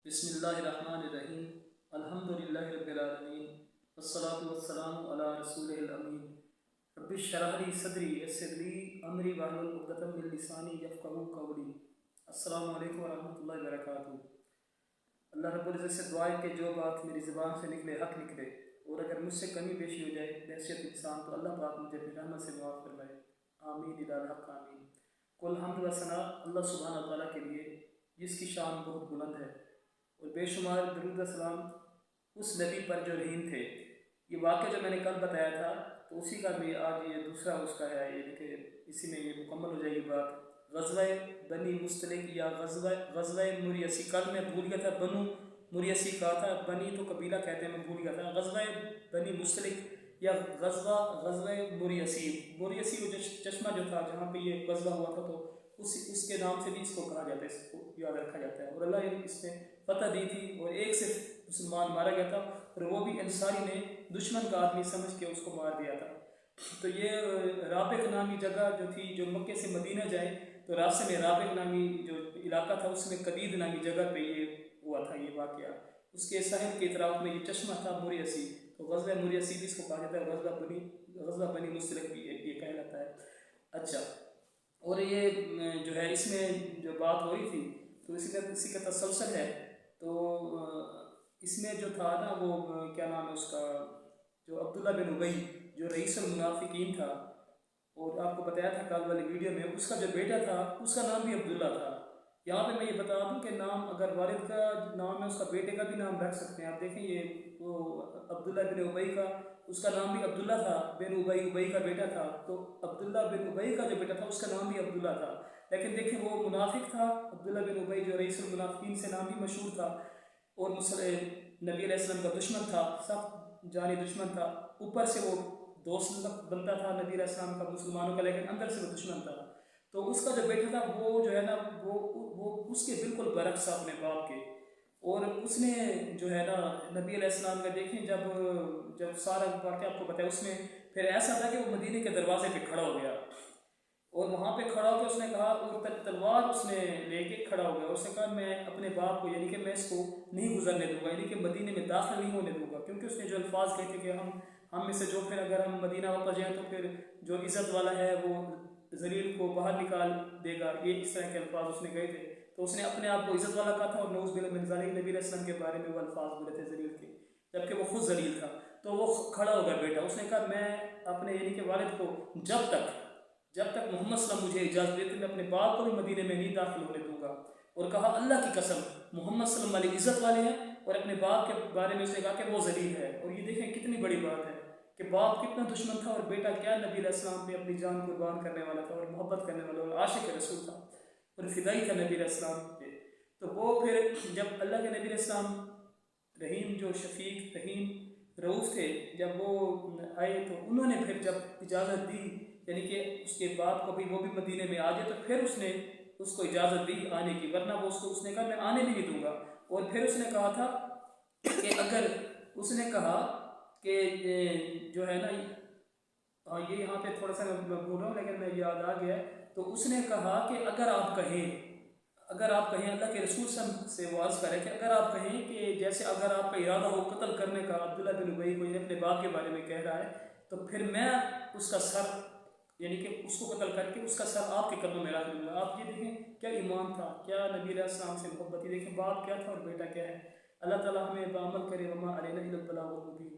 بسم اللہ الرحمن الرحیم الحمدللہ رب العالمین والصلاة والسلام علی رسولہ الامین رب اشرح لی صدری یسر لی امری واحلل عقدۃ من لسانی یفقہوا قولی۔ السلام علیکم ورحمۃ اللہ وبرکاتہ۔ اللہ رب العزت سے دعا ہے کہ جو بات میری زبان سے نکلے حق نکلے، اور اگر مجھ سے کمی بیشی ہو جائے بحیثیت انسان تو اللہ پاک مجھے اپنی رحمت سے معاف فرمائے، آمین الی الحق آمین۔ کل حمد و ثنا اللہ سبحانہ تعالیٰ کے لیے جس کی شان بہت بلند ہے، اور بے شمار درود و سلام اس نبی پر جو رحیم تھے۔ یہ واقعہ جو میں نے کل بتایا تھا تو اسی کا بھی آج یہ دوسرا اس کا ہے، یہ کہ اسی میں یہ مکمل ہو جائے گی بات۔ غزوہ بنی مستلق یا غزوہ مریسی، کل میں بھول گیا تھا بنو مریسی کہا تھا، بنی تو قبیلہ کہتے ہیں میں بھول گیا تھا۔ غزوہ بنی مستلق یا غزوہ مریسی وہ چشمہ جو تھا جہاں پہ یہ غزوہ ہوا تھا، تو اس کے نام سے بھی اس کو کہا جاتا ہے، اس کو یاد رکھا جاتا ہے۔ اور اللہ نے اس میں فتح دی تھی اور ایک صرف مسلمان مارا گیا تھا، اور وہ بھی انصاری نے دشمن کا آدمی سمجھ کے اس کو مار دیا تھا۔ تو یہ رابغ نامی جگہ جو تھی، جو مکے سے مدینہ جائے تو راستے میں رابغ نامی جو علاقہ تھا اس میں قدید نامی جگہ پہ یہ ہوا تھا یہ واقعہ۔ اس کے ساحل کے اطراف میں یہ چشمہ تھا مریسی، تو غزوہ مریسی بھی اس کو کہا جاتا ہے، غزوہ بنی مستلق بھی یہ کہلاتا ہے۔ اچھا، اور یہ جو ہے اس میں جو بات ہو رہی تھی تو اسی کا تسلسل ہے۔ تو اس میں جو تھا نا وہ کیا نام ہے اس کا، جو عبداللہ بن ابی جو رئیس المنافقین تھا، اور آپ کو بتایا تھا کل والی ویڈیو میں، اس کا جو بیٹا تھا اس کا نام بھی عبداللہ تھا۔ یہاں پہ میں یہ بتا دوں کہ نام اگر والد کا نام ہے اس کا بیٹے کا بھی نام رکھ سکتے ہیں۔ آپ دیکھیں یہ وہ عبداللہ بن ابی کا اس کا نام بھی عبداللہ تھا، بن ابی کا بیٹا تھا، تو عبداللہ بن ابی کا جو بیٹا تھا اس کا نام بھی عبداللہ تھا۔ لیکن دیکھیں وہ منافق تھا عبداللہ بن ابی جو رئیس المنافقین سے نام بھی مشہور تھا، اور نبی علیہ السلام کا دشمن تھا، سخت جانی دشمن تھا۔ اوپر سے وہ دوست بنتا تھا نبی علیہ السلام کا مسلمانوں کا، لیکن اندر سے وہ دشمن تھا۔ تو اس کا جو بیٹا تھا وہ جو ہے نا وہ اس کے بالکل برعکس تھا اپنے باپ کے، اور اس نے جو ہے نا نبی علیہ السلام کا دیکھیں جب سارا واقعہ آپ کو بتایا، اس میں پھر ایسا تھا کہ وہ مدینے کے دروازے پہ کھڑا ہو گیا، اور وہاں پہ کھڑا ہو کے اس نے کہا، اور تلوار اس نے لے کے کھڑا ہو گیا، اس نے کہا میں اپنے باپ کو یعنی کہ میں اس کو نہیں گزرنے دوں گا، یعنی کہ مدینے میں داخل نہیں ہونے دوں گا، کیونکہ اس نے جو الفاظ کہے تھے کہ ہم میں سے جو پھر اگر ہم مدینہ واپس جائیں تو پھر جو عزت والا ہے وہ ذلیل کو باہر نکال دے گا، یہ اس طرح کے الفاظ اس نے کہے تھے۔ تو اس نے اپنے آپ کو عزت والا کہا تھا، اور نعوذ باللہ من ذالک نبی علیہ السلام کے بارے میں وہ الفاظ بولے تھے ذلیل کے، جبکہ وہ خود ذلیل تھا۔ تو وہ کھڑا ہو گیا بیٹا، اس نے کہا میں اپنے یعنی کہ والد کو جب تک محمد صلی اللہ علیہ وسلم مجھے اجازت دیتے میں اپنے باپ کو بھی مدینے میں نہیں داخل ہونے دوں گا، اور کہا اللہ کی قسم محمد صلی اللہ علیہ وسلم عزت والے ہیں، اور اپنے باپ کے بارے میں اس نے کہا کہ وہ ذلیل ہے۔ اور یہ دیکھیں کتنی بڑی بات ہے کہ باپ کتنا دشمن تھا اور بیٹا کیا نبی علیہ السلام پہ اپنی جان قربان کرنے والا تھا، اور محبت کرنے والا، اور عاشق رسول تھا، اور فدائی تھا نبی علیہ السلام پہ۔ تو وہ پھر جب اللہ کے نبی علیہ السلام رحیم جو شفیق رحیم رعوف تھے، جب وہ آئے تو انہوں نے پھر جب اجازت دی یعنی کہ اس کے باپ کو بھی وہ بھی مدینے میں آ جائے، تو پھر اس نے اس کو اجازت دی آنے کی، ورنہ وہ اس نے کہا میں آنے بھی نہیں دوں گا۔ اور پھر اس نے کہا تھا کہ اگر اس نے کہا کہ جو ہے نا یہ یہاں پہ تھوڑا سا میں بول رہا ہوں لیکن میں یاد آ گیا، تو اس نے کہا کہ اگر آپ کہیں اللہ کے رسول سے وہ عرض کرے کہ اگر آپ کہیں کہ جیسے اگر آپ کا ارادہ ہو قتل کرنے کا عبداللہ بن ابی کو اپنے باپ کے بارے میں کہہ رہا ہے، تو پھر میں اس کا سر یعنی کہ اس کو قتل کر کے اس کا سر آپ کے قدموں میں رکھ دوں گا۔ آپ یہ دیکھیں کیا ایمان تھا، کیا نبی علیہ السلام سے محبت، یہ دیکھیں باپ کیا تھا اور بیٹا کیا ہے۔ اللہ تعالیٰ ہمیں بعمل کرے، وما علینا الا البلاغ المبین۔